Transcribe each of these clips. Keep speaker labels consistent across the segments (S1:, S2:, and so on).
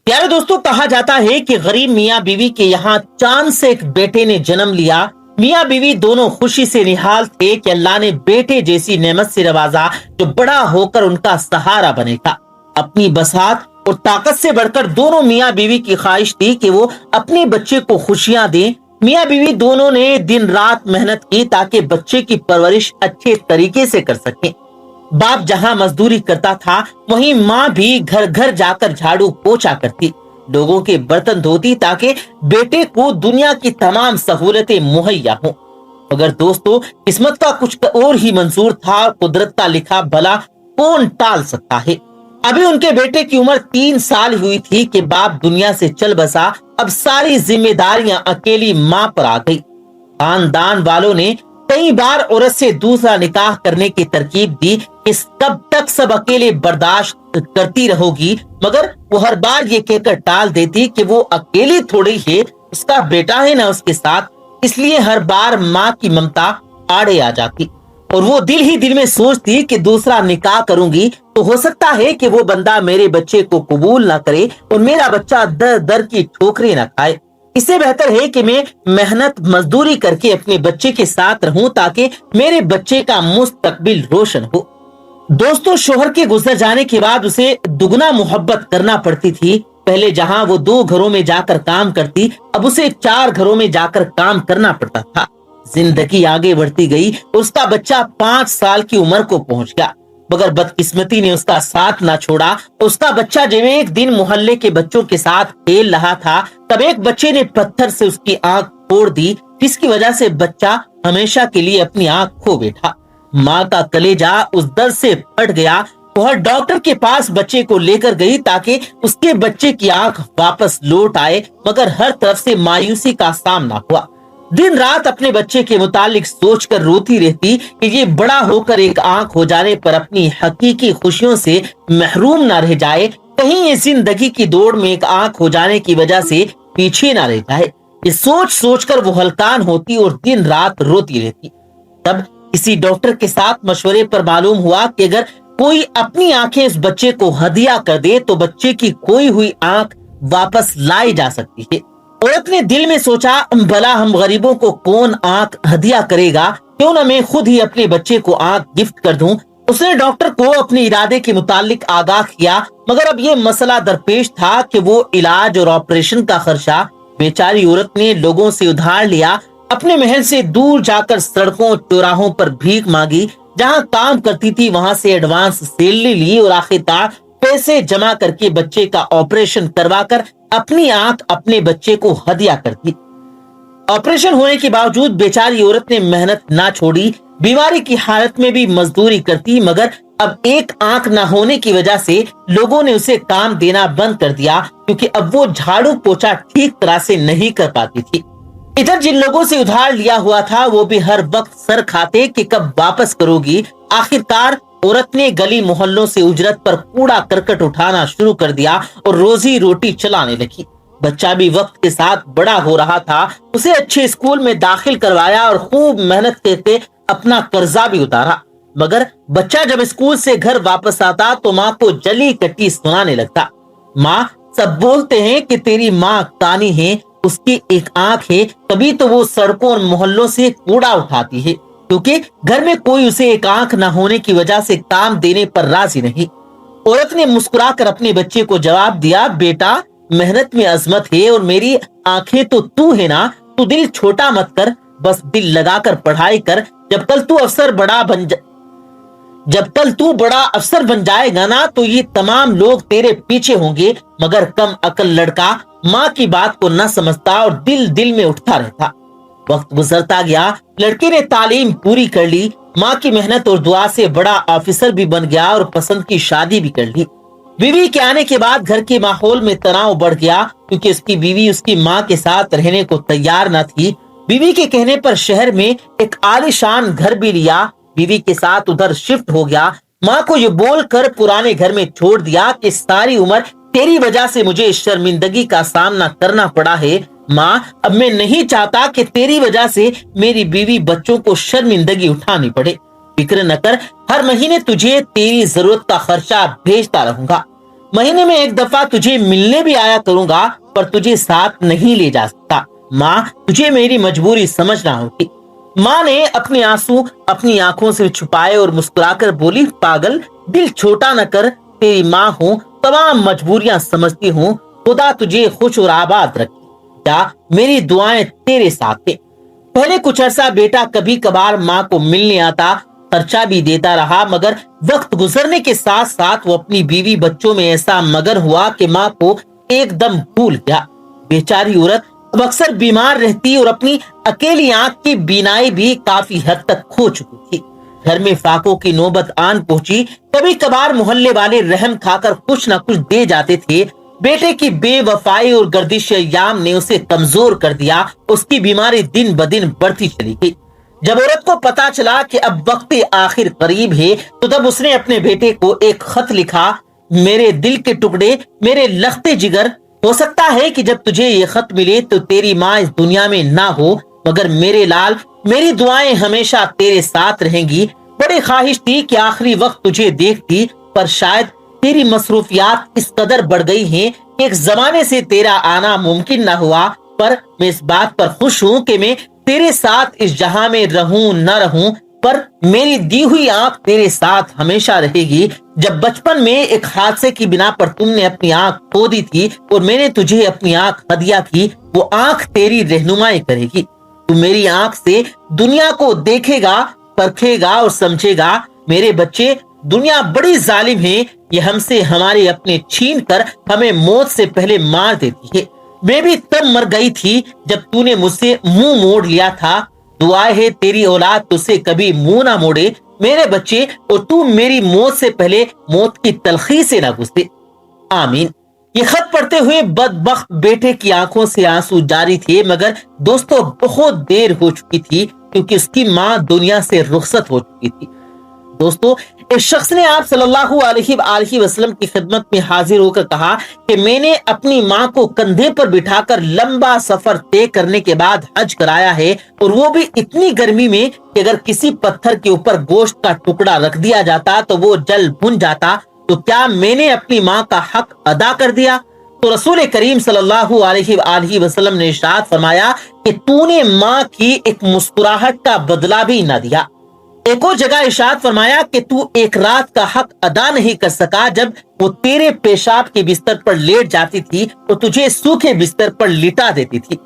S1: प्यारे दोस्तों, कहा जाता है कि गरीब मियाँ बीवी के यहाँ चांद से एक बेटे ने जन्म लिया। मियाँ बीवी दोनों खुशी से निहाल थे कि अल्लाह ने बेटे जैसी नेमत से नवाजा जो बड़ा होकर उनका सहारा बनेगा। अपनी बसात और ताकत से बढ़कर दोनों मियाँ बीवी की ख्वाहिश थी कि वो अपने बच्चे को खुशियां दें। मियाँ बीवी दोनों ने दिन रात मेहनत की ताकि बच्चे की परवरिश अच्छे तरीके से कर सकें। बाप जहां मजदूरी करता था, वहीं माँ भी घर घर जाकर झाड़ू पोछा करती, लोगों के बर्तन धोती ताकि बेटे को दुनिया की तमाम सहूलतें मुहैया हों। मगर दोस्तों, किस्मत का कुछ और ही मंजूर था। कुदरत का लिखा भला कौन टाल सकता है। अभी उनके बेटे की उम्र 3 साल हुई थी कि बाप दुनिया से चल बसा। अब सारी जिम्मेदारियां अकेली माँ पर आ गई। खानदान वालों ने कई बार औरत से दूसरा निकाह करने की तरकीब दी। इस कब तक सब अकेले बर्दाश्त करती रहोगी, मगर वो हर बार ये कहकर टाल देती कि वो अकेली थोड़ी है, उसका बेटा है ना उसके साथ। इसलिए हर बार माँ की ममता आड़े आ जाती और वो दिल ही दिल में सोचती कि दूसरा निकाह करूंगी तो हो सकता है कि वो बंदा मेरे बच्चे को कबूल ना करे और मेरा बच्चा दर दर की ठोकरें ना खाए। इससे बेहतर है कि मैं मेहनत मजदूरी करके अपने बच्चे के साथ रहूं ताकि मेरे बच्चे का मुस्तकबिल रोशन हो। दोस्तों, शोहर के गुजर जाने के बाद उसे दुगना मोहब्बत करना पड़ती थी। पहले जहां वो 2 घरों में जाकर काम करती, अब उसे 4 घरों में जाकर काम करना पड़ता था। जिंदगी आगे बढ़ती गई, उसका बच्चा 5 साल की उम्र को पहुंच गया, मगर बदकिस्मती ने उसका साथ ना छोड़ा। उसका बच्चा जब एक दिन मोहल्ले के बच्चों के साथ खेल रहा था, तब एक बच्चे ने पत्थर से उसकी आंख फोड़ दी, जिसकी वजह से बच्चा हमेशा के लिए अपनी आंख खो बैठा। माँ का कलेजा उस दर्द से फट गया। वह डॉक्टर के पास बच्चे को लेकर गई ताकि उसके बच्चे की आंख वापस लौट आए, मगर हर तरफ से मायूसी का सामना हुआ। दिन रात अपने बच्चे के मुतालिक सोचकर रोती रहती कि ये बड़ा होकर एक आंख हो जाने पर अपनी हकीकी खुशियों से महरूम ना रह जाए, कहीं ये जिंदगी की दौड़ में एक आंख हो जाने की वजह से पीछे ना रह जाए। ये सोच सोचकर वो हलकान होती और दिन रात रोती रहती। तब किसी डॉक्टर के साथ मशवरे पर मालूम हुआ कि अगर कोई अपनी आंखें इस बच्चे को हदिया कर दे तो बच्चे की खोई हुई आंख वापस लाई जा सकती है। औरत ने दिल में सोचा, भला हम गरीबों को कौन आंख हदिया करेगा, क्यों ना मैं खुद ही अपने बच्चे को आंख गिफ्ट कर दूं। उसने डॉक्टर को अपने इरादे के मुतालिक आगाह किया, मगर अब ये मसला दरपेश था कि वो इलाज और ऑपरेशन का खर्चा बेचारी औरत ने लोगों से उधार लिया। अपने महल से दूर जाकर सड़कों चौराहों पर भीख मांगी। जहां काम करती थी वहां से एडवांस सैलरी ली और आखिरकार पैसे जमा करके बच्चे का ऑपरेशन करवाकर अपनी आंख अपने बच्चे को हदिया कर दी। ऑपरेशन होने के बावजूद बेचारी औरत ने मेहनत ना छोड़ी। बीमारी की हालत में भी मजदूरी करती, मगर अब एक आंख ना होने की वजह से लोगों ने उसे काम देना बंद कर दिया, क्योंकि अब वो झाड़ू पोछा ठीक तरह से नहीं कर पाती थी। इधर जिन लोगों से उधार लिया हुआ था वो भी हर वक्त सर खाते कि कब वापस करोगी। आखिरकार औरत ने गली मोहल्लों से उजरत पर कूड़ा करकट उठाना शुरू कर दिया और रोजी रोटी चलाने लगी। बच्चा भी वक्त के साथ बड़ा हो रहा था। उसे अच्छे स्कूल में दाखिल करवाया और खूब मेहनत करके अपना कर्जा भी उतारा। मगर बच्चा जब स्कूल से घर वापस आता तो माँ को जली कटी सुनाने लगता। माँ, सब बोलते हैं कि तेरी माँ कानी है, उसकी एक आंख है, तभी तो वो सड़कों और मोहल्लों से कूड़ा उठाती है, क्योंकि घर में कोई उसे एक आंख न होने की वजह से काम देने पर राजी नहीं। औरत ने मुस्कुराकर अपने बच्चे को जवाब दिया, बेटा, मेहनत में अजमत है और मेरी आंखें तो तू है ना। तू दिल छोटा मत कर, बस दिल लगाकर पढ़ाई कर। जब कल तू बड़ा अफसर बन जाएगा ना तो ये तमाम लोग तेरे पीछे होंगे। मगर कम अकल लड़का माँ की बात को न समझता और दिल दिल में उठता रहता। वक्त गुजरता गया, लड़के ने तालीम पूरी कर ली। माँ की मेहनत और दुआ से बड़ा ऑफिसर भी बन गया और पसंद की शादी भी कर ली। बीवी के आने के बाद घर के माहौल में तनाव बढ़ गया, क्योंकि उसकी बीवी उसकी माँ के साथ रहने को तैयार न थी। बीवी के कहने पर शहर में एक आलीशान घर भी लिया। बीवी के साथ उधर शिफ्ट हो गया। माँ को ये बोलकर पुराने घर में छोड़ दिया कि सारी उम्र तेरी वजह से मुझे शर्मिंदगी का सामना करना पड़ा है। माँ, अब मैं नहीं चाहता कि तेरी वजह से मेरी बीवी बच्चों को शर्मिंदगी उठानी पड़े। फिक्र न कर, हर महीने तुझे तेरी जरूरत का खर्चा भेजता रहूंगा। महीने में एक दफा तुझे मिलने भी आया करूंगा, पर तुझे साथ नहीं ले जा सकता। माँ, तुझे मेरी मजबूरी समझना होगी। माँ ने अपने आंसू अपनी आंखों से छुपाए और मुस्कुराकर बोली, पागल, दिल छोटा न कर, तेरी माँ हूँ, तमाम मजबूरियां समझती हूँ। खुदा तुझे खुश और आबाद रखे। या मेरी दुआएं तेरे साथ हैं। पहले कुछ अरसा बेटा कभी कभार माँ को मिलने आता, खर्चा भी देता रहा, मगर वक्त गुजरने के साथ साथ वो अपनी बीवी बच्चों में ऐसा मगन हुआ कि माँ को एकदम भूल गया। बेचारी औरत अब अक्सर बीमार रहती और अपनी अकेली आंख की बीनाई भी काफी हद तक खो चुकी थी। घर में फाकों की नौबत आन पहुंची। कभी कभार मोहल्ले वाले रहम खाकर कुछ न कुछ दे जाते थे। बेटे की बेवफाई और गर्दिश अय्याम ने उसे कमजोर कर दिया। उसकी बीमारी दिन ब दिन बढ़ती चली गई। जब औरत को पता चला कि अब वक्त आखिर करीब है, तो तब उसने अपने बेटे को एक खत लिखा, मेरे दिल के टुकड़े, मेरे लखते जिगर, हो सकता है कि जब तुझे ये खत मिले तो तेरी माँ इस दुनिया में ना हो, मगर मेरे लाल, मेरी दुआएं हमेशा तेरे साथ रहेंगी। बड़ी ख्वाहिश थी कि आखिरी वक्त तुझे देखती, पर शायद तेरी मसरूफियात इस कदर बढ़ गई हैं कि एक जमाने से तेरा आना मुमकिन न हुआ। पर मैं इस बात पर खुश हूँ कि मैं तेरे साथ इस जहां में रहूं न रहूं, पर मेरी दी हुई आंख तेरे साथ हमेशा रहेगी। जब बचपन में एक हादसे की बिना पर तुमने अपनी आंख खो दी थी और मैंने तुझे अपनी आंख हदिया की, वो आंख तेरी रहनुमाई करेगी। तू मेरी आंख से दुनिया को देखेगा, परखेगा और समझेगा। मेरे बच्चे, दुनिया बड़ी जालिम है। ये हमसे हमारे अपने छीन कर हमें मौत से पहले मार देती है। मैं भी तब मर गई थी जब तूने मुझसे मुंह मोड़ लिया था। दुआ है तेरी औलाद तुझसे कभी मुंह ना मोड़े मेरे बच्चे, और तू मेरी मौत से पहले मौत की तलखी से ना गुजरे। आमीन। ये खत पढ़ते हुए बदबख्त बेटे की आंखों से आंसू जारी थे, मगर दोस्तों बहुत देर हो चुकी थी, क्योंकि उसकी माँ दुनिया से रुखसत हो चुकी थी। दोस्तों, एक शख्स ने आप सल्लल्लाहु अलैहि वसल्लम की खिदमत में हाजिर होकर कहा कि मैंने अपनी माँ को कंधे पर बिठाकर लंबा सफर तय करने के बाद हज कराया है, और वो भी इतनी गर्मी में कि अगर किसी पत्थर के ऊपर गोश्त का टुकड़ा रख दिया जाता तो वो जल भुन जाता। तो क्या मैंने अपनी माँ का हक अदा कर दिया? तो रसूल करीम सल्लल्लाहु अलैहि वसल्लम ने इरशाद फरमाया कि तूने माँ की एक मुस्कुराहट का बदला भी न दिया। एक और जगह इरशाद फरमाया कि तू एक रात का हक अदा नहीं कर सका जब वो तेरे पेशाब के बिस्तर पर लेट जाती थी तो तुझे सूखे बिस्तर पर लिटा देती थी।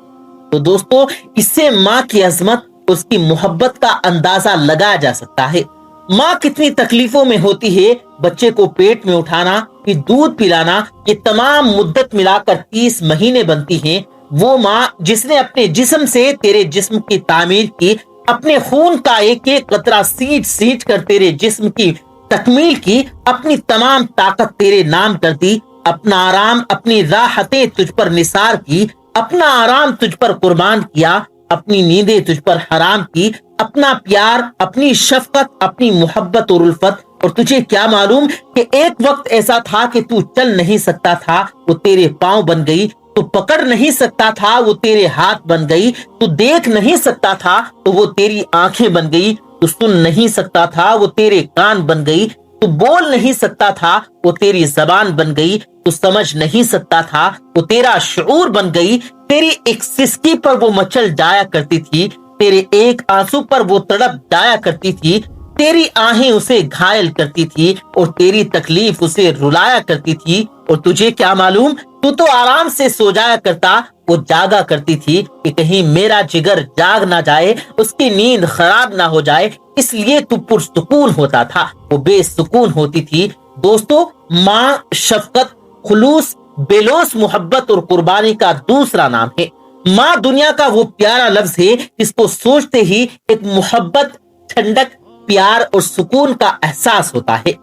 S1: तो दोस्तों, इससे माँ की अजमत, उसकी मोहब्बत का अंदाजा लगाया जा सकता है। माँ कितनी तकलीफों में होती है। बच्चे को पेट में उठाना, फिर दूध पिलाना, ये तमाम मुद्दत मिलाकर 30 महीने बनती हैं। वो माँ जिसने अपने जिस्म से तेरे जिस्म की तामीर की, अपने खून का एक एक कतरा सींच सींच कर तेरे जिस्म की तकमील की, अपनी तमाम ताकत तेरे नाम कर दी, अपना आराम, अपनी राहतें तुझ पर निसार की, अपना आराम तुझ पर कुर्बान किया, अपनी नींदें तुझ पर हराम की, अपना प्यार, अपनी शफकत, अपनी मोहब्बत और उल्फत। और तुझे क्या मालूम कि एक वक्त ऐसा था कि तू चल नहीं सकता था, वो तेरे पांव बन गई। तू पकड़ नहीं सकता था, वो तेरे हाथ बन गई। तू देख नहीं सकता था, तो वो तेरी आंखें बन गई। तू सुन नहीं सकता था, वो तेरे कान बन गई। तू बोल नहीं सकता था, वो तेरी जबान बन गई। तू समझ नहीं सकता था, वो तेरा शऊर बन गई। तेरी एक सिसकी पर वो मचल जाया करती थी, तेरे एक आंसू पर वो तड़प जाया करती थी। तेरी आहें उसे घायल करती थी और तेरी तकलीफ उसे रुलाया करती थी। और तुझे क्या मालूम, तू तो आराम से सो जाया करता, वो जागा करती थी कि कहीं मेरा जिगर जाग ना जाए, उसकी नींद खराब ना हो जाए, इसलिए तू पुरसुकून होता था, वो बेसुकून होती थी। दोस्तों, माँ शफकत, खुलूस, बेलोस मोहब्बत और कुर्बानी का दूसरा नाम है। माँ दुनिया का वो प्यारा लफ्ज है जिसको सोचते ही एक मोहब्बत, ठंडक, प्यार और सुकून का एहसास होता है।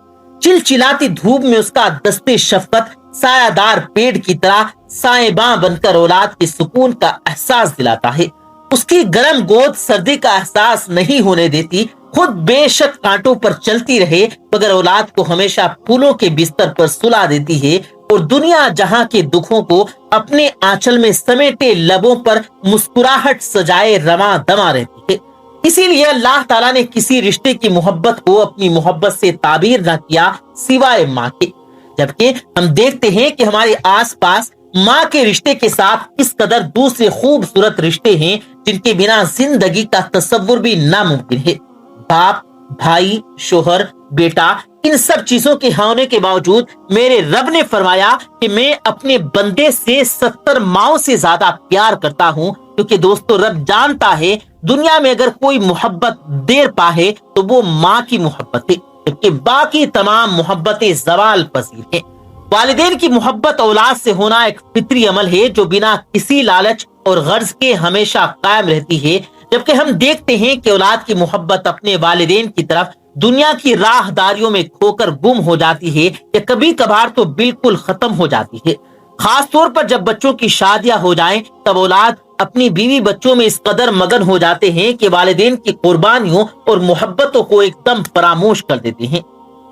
S1: चिलचिलाती धूप में उसका दस्ते शफकत सायादार पेड़ की तरह साएबां बनकर औलाद के सुकून का एहसास दिलाता है। उसकी गर्म गोद सर्दी का एहसास नहीं होने देती। खुद बेशक कांटों पर चलती रहे, मगर औलाद को हमेशा फूलों के बिस्तर पर सुला देती है और दुनिया जहां के दुखों को अपने आंचल में समेटे लबों पर मुस्कुराहट सजाए रमा दमा रहती है। इसीलिए अल्लाह ताला ने किसी रिश्ते की मोहब्बत को अपनी मोहब्बत से ताबीर न किया सिवाय माँ के। جبکہ ہم دیکھتے ہیں کہ ہمارے آس پاس ماں کے رشتے کے ساتھ اس قدر دوسرے خوبصورت رشتے ہیں جن کے بنا زندگی کا تصور بھی ناممکن ہے۔ باپ، بھائی، شوہر، بیٹا، ان سب چیزوں کے ہونے کے باوجود میرے رب نے فرمایا کہ میں اپنے بندے سے 70 ماؤں سے زیادہ پیار کرتا ہوں، کیونکہ دوستو رب جانتا ہے دنیا میں اگر کوئی محبت دیر پائے تو وہ ماں کی محبت ہے، جبکہ باقی تمام محبتیں زوال پذیر ہیں۔ والدین کی محبت اولاد سے ہونا ایک فطری عمل ہے جو بنا کسی لالچ اور غرض کے ہمیشہ قائم رہتی ہے، جبکہ ہم دیکھتے ہیں کہ اولاد کی محبت اپنے والدین کی طرف دنیا کی راہداریوں میں کھو کر گم ہو جاتی ہے یا کبھی کبھار تو بالکل ختم ہو جاتی ہے۔ خاص طور پر جب بچوں کی شادیاں ہو جائیں تب اولاد اپنی بیوی بچوں میں اس قدر مگن ہو جاتے ہیں کہ والدین کی قربانیوں اور محبتوں کو ایک دم فراموش کر دیتے ہیں۔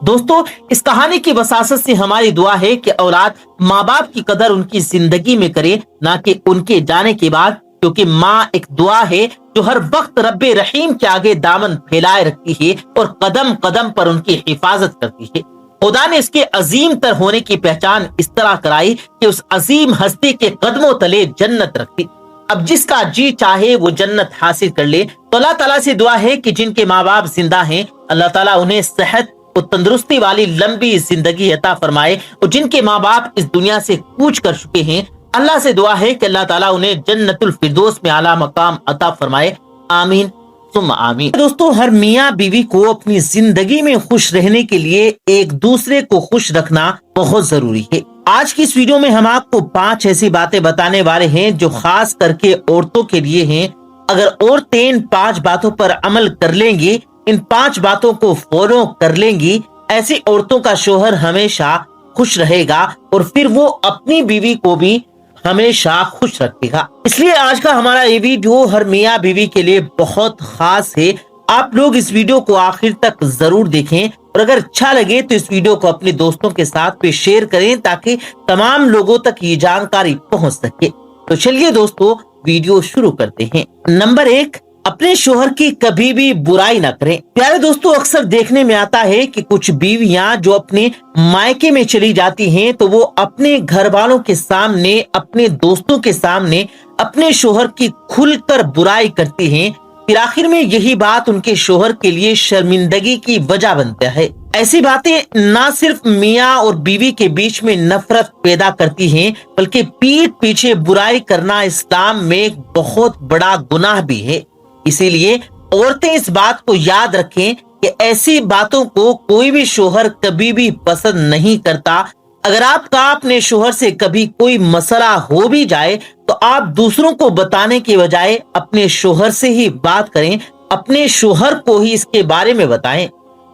S1: دوستو اس کہانی کی وساست سے ہماری دعا ہے کہ اولاد ماں باپ کی قدر ان کی زندگی میں کرے، نہ کہ ان کے جانے کے بعد، کیونکہ ماں ایک دعا ہے جو ہر وقت رب رحیم کے آگے دامن پھیلائے رکھتی ہے اور قدم قدم پر ان کی حفاظت کرتی ہے۔ خدا نے اس کے عظیم تر ہونے کی پہچان اس طرح کرائی کہ اس عظیم ہستی کے قدموں تلے جنت رکھی۔ اب جس کا جی چاہے وہ جنت حاصل کر لے۔ تو اللہ تعالیٰ سے دعا ہے کہ جن کے ماں باپ زندہ ہیں اللہ تعالیٰ انہیں صحت اور تندرستی والی لمبی زندگی عطا فرمائے، اور جن کے ماں باپ اس دنیا سے کوچ کر چکے ہیں اللہ سے دعا ہے کہ اللہ تعالیٰ انہیں جنت الفردوس میں اعلیٰ مقام عطا فرمائے، آمین ثم آمین۔ دوستو ہر میاں بیوی کو اپنی زندگی میں خوش رہنے کے لیے ایک دوسرے کو خوش رکھنا بہت ضروری ہے۔ آج کی اس ویڈیو میں ہم آپ کو 5 ایسی باتیں بتانے والے ہیں جو خاص کر کے عورتوں کے لیے ہیں۔ اگر عورتیں ان 5 باتوں پر عمل کر لیں گی، ان 5 باتوں کو فالو کر لیں گی، ایسی عورتوں کا شوہر ہمیشہ خوش رہے گا اور پھر وہ اپنی بیوی کو بھی ہمیشہ خوش رکھے گا۔ اس لیے آج کا ہمارا یہ ویڈیو ہر میاں بیوی کے لیے بہت خاص ہے۔ آپ لوگ اس ویڈیو کو آخر تک ضرور دیکھیں، اور اگر اچھا لگے تو اس ویڈیو کو اپنے دوستوں کے ساتھ بھی شیئر کریں تاکہ تمام لوگوں تک یہ جانکاری پہنچ سکے۔ تو چلیے دوستو ویڈیو شروع کرتے ہیں۔ نمبر 1، اپنے شوہر کی کبھی بھی برائی نہ کریں۔ پیارے دوستو اکثر دیکھنے میں آتا ہے کہ کچھ بیویاں جو اپنے مائکے میں چلی جاتی ہیں تو وہ اپنے گھر والوں کے سامنے، اپنے دوستوں کے سامنے اپنے شوہر کی کھل کر برائی کرتی ہیں، پھر آخر میں یہی بات ان کے شوہر کے لیے شرمندگی کی وجہ بنتا ہے۔ ایسی باتیں نہ صرف میاں اور بیوی کے بیچ میں نفرت پیدا کرتی ہیں بلکہ پیٹھ پیچھے برائی کرنا اسلام میں ایک بہت بڑا گناہ بھی ہے۔ اسی لیے عورتیں اس بات کو یاد رکھیں کہ ایسی باتوں کو کوئی بھی شوہر کبھی بھی پسند نہیں کرتا۔ اگر آپ کا اپنے شوہر سے کبھی کوئی مسئلہ ہو بھی جائے تو آپ دوسروں کو بتانے کے بجائے اپنے شوہر سے ہی بات کریں، اپنے شوہر کو ہی اس کے بارے میں بتائیں۔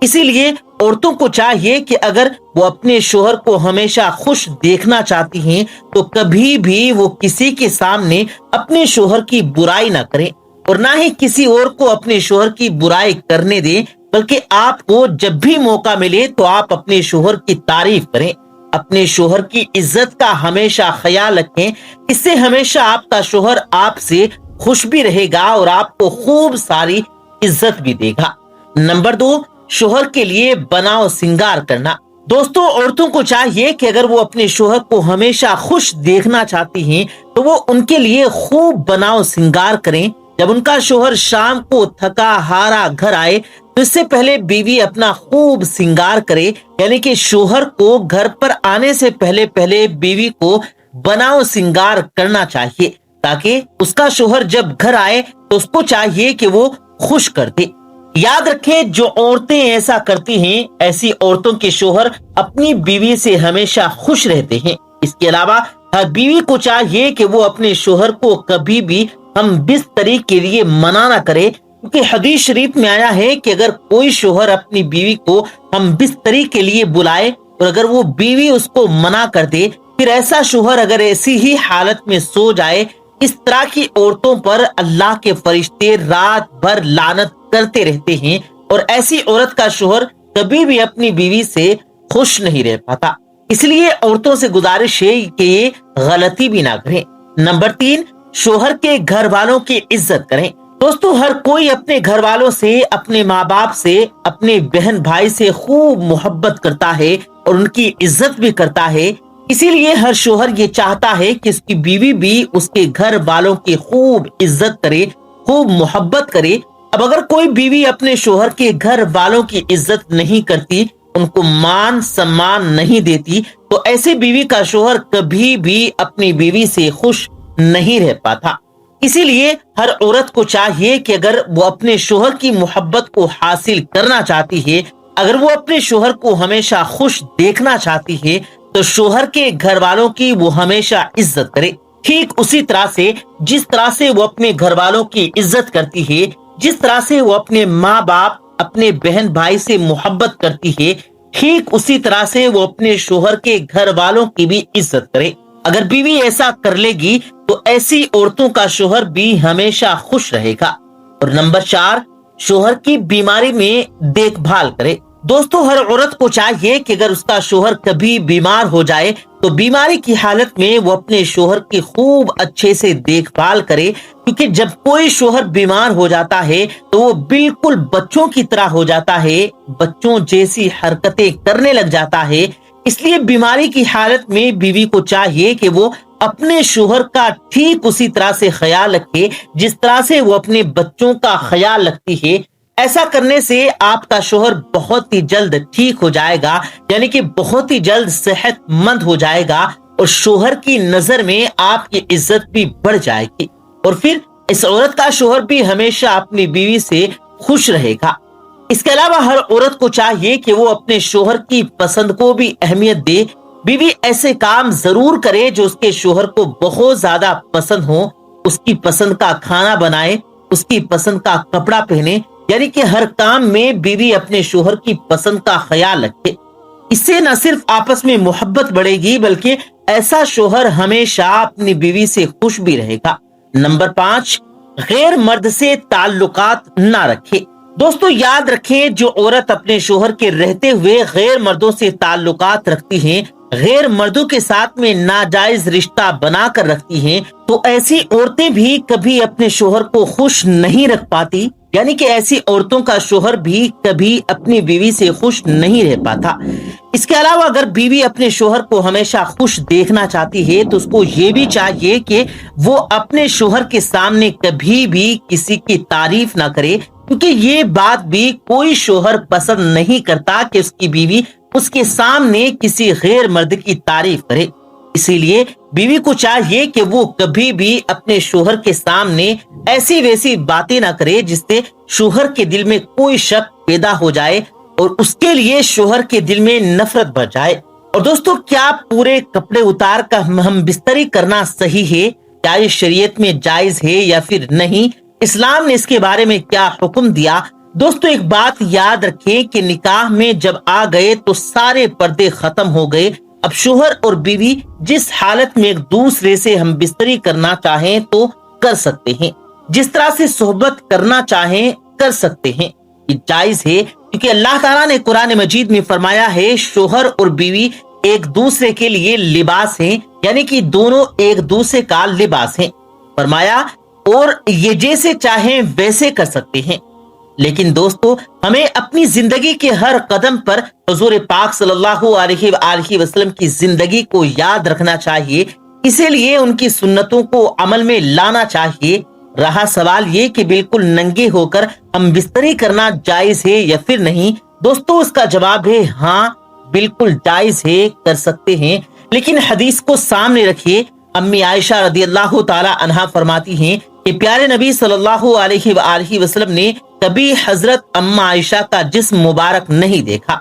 S1: اسی لیے عورتوں کو چاہیے کہ اگر وہ اپنے شوہر کو ہمیشہ خوش دیکھنا چاہتی ہیں تو کبھی بھی وہ کسی کے سامنے اپنے شوہر کی برائی نہ کریں، اور نہ ہی کسی اور کو اپنے شوہر کی برائی کرنے دیں، بلکہ آپ کو جب بھی موقع ملے تو آپ اپنے شوہر کی تعریف کریں۔ اپنے شوہر کی عزت کا ہمیشہ خیال رکھیں، اس سے ہمیشہ آپ کا شوہر آپ سے خوش بھی رہے گا اور آپ کو خوب ساری عزت بھی دے گا۔ نمبر 2، شوہر کے لیے بناؤ سنگار کرنا۔ دوستو عورتوں کو چاہیے کہ اگر وہ اپنے شوہر کو ہمیشہ خوش دیکھنا چاہتی ہیں تو وہ ان کے لیے خوب بناؤ سنگار کریں۔ جب ان کا شوہر شام کو تھکا ہارا گھر آئے تو اس سے پہلے بیوی اپنا خوب سنگار کرے، یعنی کہ شوہر کو گھر پر آنے سے پہلے بیوی کو بناؤ سنگار کرنا چاہیے، تاکہ اس کا شوہر جب گھر آئے تو اس کو چاہیے کہ وہ خوش کر دے۔ یاد رکھیں جو عورتیں ایسا کرتی ہیں ایسی عورتوں کے شوہر اپنی بیوی سے ہمیشہ خوش رہتے ہیں۔ اس کے علاوہ ہر بیوی کو چاہیے کہ وہ اپنے شوہر کو کبھی بھی ہم بستری کے لیے منع نہ کرے، کیونکہ حدیث شریف میں آیا ہے کہ اگر کوئی شوہر اپنی بیوی کو ہم بستری کے لیے بلائے اور اگر وہ بیوی اس کو منع کر دے، پھر ایسا شوہر اگر ایسی ہی حالت میں سو جائے، اس طرح کی عورتوں پر اللہ کے فرشتے رات بھر لعنت کرتے رہتے ہیں، اور ایسی عورت کا شوہر کبھی بھی اپنی بیوی سے خوش نہیں رہ پاتا۔ اس لیے عورتوں سے گزارش ہے کہ یہ غلطی بھی نہ کریں۔ نمبر 3، شوہر کے گھر والوں کی عزت کریں۔ دوستو ہر کوئی اپنے گھر والوں سے، اپنے ماں باپ سے، اپنے بہن بھائی سے خوب محبت کرتا ہے، اور ان کی عزت بھی کرتا ہے۔ اسی لیے ہر شوہر یہ چاہتا ہے کہ اس کی بیوی بھی اس کے گھر والوں کی خوب عزت کرے، خوب محبت کرے۔ اب اگر کوئی بیوی اپنے شوہر کے گھر والوں کی عزت نہیں کرتی، ان کو مان سمان نہیں دیتی، تو ایسے بیوی کا شوہر کبھی بھی اپنی بیوی سے خوش نہیں رہ پاتا۔ اسی لیے ہر عورت کو چاہیے کہ اگر وہ اپنے شوہر کی محبت کو حاصل کرنا چاہتی ہے، اگر وہ اپنے شوہر کو ہمیشہ خوش دیکھنا چاہتی ہے، تو شوہر کے گھر والوں کی وہ ہمیشہ عزت کرے، ٹھیک اسی طرح سے جس طرح سے وہ اپنے گھر والوں کی عزت کرتی ہے، جس طرح سے وہ اپنے ماں باپ، اپنے بہن بھائی سے محبت کرتی ہے، ٹھیک اسی طرح سے وہ اپنے شوہر کے گھر والوں کی بھی عزت کرے۔ اگر بیوی ایسا کر لے گی تو ایسی عورتوں کا شوہر بھی ہمیشہ خوش رہے گا۔ اور نمبر 4، شوہر کی بیماری میں دیکھ بھال کرے۔ دوستو، ہر عورت کو چاہیے کہ اگر اس کا شوہر کبھی بیمار ہو جائے تو بیماری کی حالت میں وہ اپنے شوہر کی خوب اچھے سے دیکھ بھال کرے، کیونکہ جب کوئی شوہر بیمار ہو جاتا ہے تو وہ بالکل بچوں کی طرح ہو جاتا ہے، بچوں جیسی حرکتیں کرنے لگ جاتا ہے۔ اس لیے بیماری کی حالت میں بیوی کو چاہیے کہ وہ اپنے شوہر کا ٹھیک اسی طرح سے خیال رکھے جس طرح سے وہ اپنے بچوں کا خیال رکھتی ہے۔ ایسا کرنے سے آپ کا شوہر بہت ہی جلد ٹھیک ہو جائے گا، یعنی کہ بہت ہی جلد صحت مند ہو جائے گا، اور شوہر کی نظر میں آپ کی عزت بھی بڑھ جائے گی، اور پھر اس عورت کا شوہر بھی ہمیشہ اپنی بیوی سے خوش رہے گا۔ اس کے علاوہ ہر عورت کو چاہیے کہ وہ اپنے شوہر کی پسند کو بھی اہمیت دے۔ بیوی ایسے کام ضرور کرے جو اس کے شوہر کو بہت زیادہ پسند ہو، اس کی پسند کا کھانا بنائے، اس کی پسند کا کپڑا پہنے، یعنی کہ ہر کام میں بیوی اپنے شوہر کی پسند کا خیال رکھے۔ اس سے نہ صرف آپس میں محبت بڑھے گی بلکہ ایسا شوہر ہمیشہ اپنی بیوی سے خوش بھی رہے گا۔ نمبر 5، غیر مرد سے تعلقات نہ رکھے۔ دوستو، یاد رکھیں، جو عورت اپنے شوہر کے رہتے ہوئے غیر مردوں سے تعلقات رکھتی ہیں، غیر مردوں کے ساتھ میں ناجائز رشتہ بنا کر رکھتی ہیں، تو ایسی عورتیں بھی کبھی اپنے شوہر کو خوش نہیں رکھ پاتی، یعنی کہ ایسی عورتوں کا شوہر بھی کبھی اپنی بیوی سے خوش نہیں رہ پاتا۔ اس کے علاوہ اگر بیوی اپنے شوہر کو ہمیشہ خوش دیکھنا چاہتی ہے تو اس کو یہ بھی چاہیے کہ وہ اپنے شوہر کے سامنے کبھی بھی کسی کی تعریف نہ کرے، کیونکہ یہ بات بھی کوئی شوہر پسند نہیں کرتا کہ اس کی بیوی اس کے سامنے کسی غیر مرد کی تعریف کرے۔ اسی لیے بیوی کو چاہیے کہ وہ کبھی بھی اپنے شوہر کے سامنے ایسی ویسی باتیں نہ کرے جس سے شوہر کے دل میں کوئی شک پیدا ہو جائے اور اس کے لیے شوہر کے دل میں نفرت بڑھ جائے۔ اور دوستو، کیا پورے کپڑے اتار کر ہم بستری کرنا صحیح ہے؟ کیا یہ شریعت میں جائز ہے یا پھر نہیں؟ اسلام نے اس کے بارے میں کیا حکم دیا؟ دوستو، ایک بات یاد رکھیں کہ نکاح میں جب آ گئے تو سارے پردے ختم ہو گئے۔ اب شوہر اور بیوی جس حالت میں ایک دوسرے سے ہم بستری کرنا چاہیں تو کر سکتے ہیں، جس طرح سے صحبت کرنا چاہیں کر سکتے ہیں، یہ جائز ہے، کیونکہ اللہ تعالیٰ نے قرآن مجید میں فرمایا ہے شوہر اور بیوی ایک دوسرے کے لیے لباس ہیں، یعنی کہ دونوں ایک دوسرے کا لباس ہیں۔ فرمایا اور یہ جیسے چاہیں ویسے کر سکتے ہیں۔ لیکن دوستو، ہمیں اپنی زندگی کے ہر قدم پر حضور پاک صلی اللہ علیہ وآلہ وسلم کی زندگی کو یاد رکھنا چاہیے، اسی لیے ان کی سنتوں کو عمل میں لانا چاہیے۔ رہا سوال یہ کہ بالکل ننگے ہو کر ہم بستری کرنا جائز ہے یا پھر نہیں، دوستو اس کا جواب ہے ہاں، بالکل جائز ہے، کر سکتے ہیں، لیکن حدیث کو سامنے رکھیے۔ امی عائشہ رضی اللہ تعالی عنہا فرماتی ہیں کہ پیارے نبی صلی اللہ علیہ وآلہ وسلم نے کبھی حضرت اما عائشہ کا جسم مبارک نہیں دیکھا۔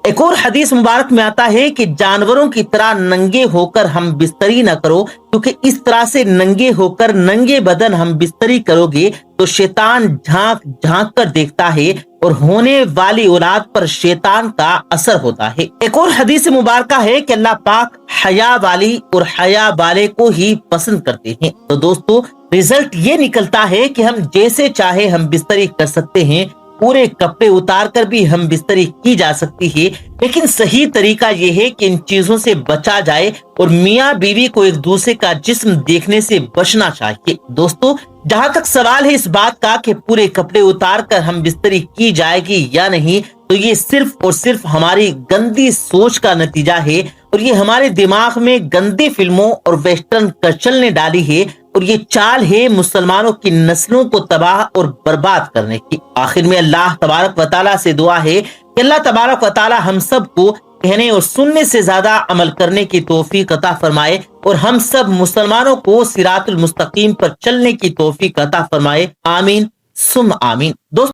S1: ایک اور حدیث مبارک میں آتا ہے کہ جانوروں کی طرح ننگے ہو کر ہم بستری نہ کرو، کیونکہ اس طرح سے ننگے ہو کر ننگے بدن ہم بستری کرو گے تو شیطان جھانک جھانک کر دیکھتا ہے اور ہونے والی اولاد پر شیطان کا اثر ہوتا ہے۔ ایک اور حدیث مبارکہ ہے کہ اللہ پاک حیا والی اور حیا والے کو ہی پسند کرتے ہیں۔ تو دوستو، رزلٹ یہ نکلتا ہے کہ ہم جیسے چاہے ہم بستری کر سکتے ہیں، पूरे कपड़े उतार कर भी हम बिस्तरी की जा सकती है, लेकिन सही तरीका यह है कि इन चीजों से बचा जाए और मियाँ बीवी को एक दूसरे का जिस्म देखने से बचना चाहिए। दोस्तों, जहां तक सवाल है इस बात का कि पूरे कपड़े उतार कर हम बिस्तरी की जाएगी या नहीं, तो ये सिर्फ और सिर्फ हमारी गंदी सोच का नतीजा है और ये हमारे दिमाग में गंदी फिल्मों और वेस्टर्न कल्चर ने डाली है और ये चाल है मुसलमानों की नस्लों को तबाह और बर्बाद करने की। आखिर में अल्लाह तबारक व तआला से दुआ है कि अल्लाह तबारक व तआला हम सबको कहने और सुनने से ज्यादा अमल करने की तौफीक अता फरमाए और हम सब मुसलमानों को सिरातुल मुस्तकीम पर चलने की तौफीक अता फरमाए। आमीन सुम आमीन। दोस्तों,